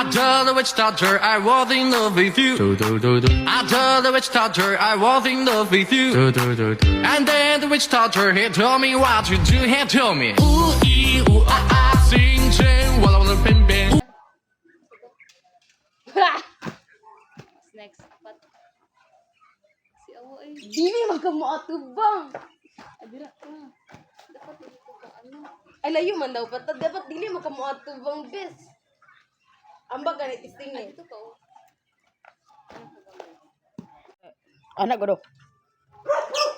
I told the witch doctor I was in love with you. I told the witch doctor I was in love with you. And then the witch doctor he told me what to do. He told me ooh ee ooh ah ah sing sing wala wala bing bing. Next, apat. Si Awo ay. Dili magkamuatubang. Adira ka. Dapat dito ka ano. Ay layo man daw patad. Dapat dili magkamuatubang bes. Ambag ganit isting Ay, eh. dito ka. Oh. Anak ko do.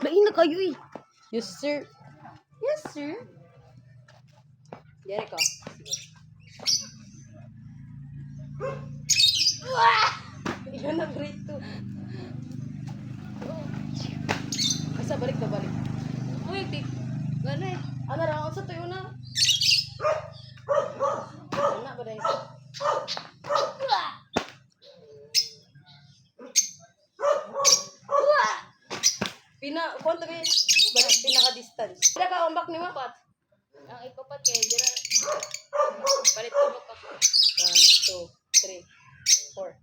Lain na kayo eh. Yes sir. Yes sir. Dere ka. Ikaw na grade 2. Asa balik ka balik. Uy, gano'n eh. Ano ra ako sa tuyo na? Anak ba dahil? Kwento ba pinaka-distance? Pila ka ombak ni Mapat? Ang ikapat kay dira. Palit ko ba ka? 1, 2, 3, 4.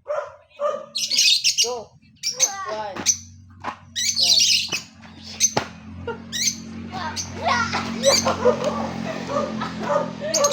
Go. 1. 1.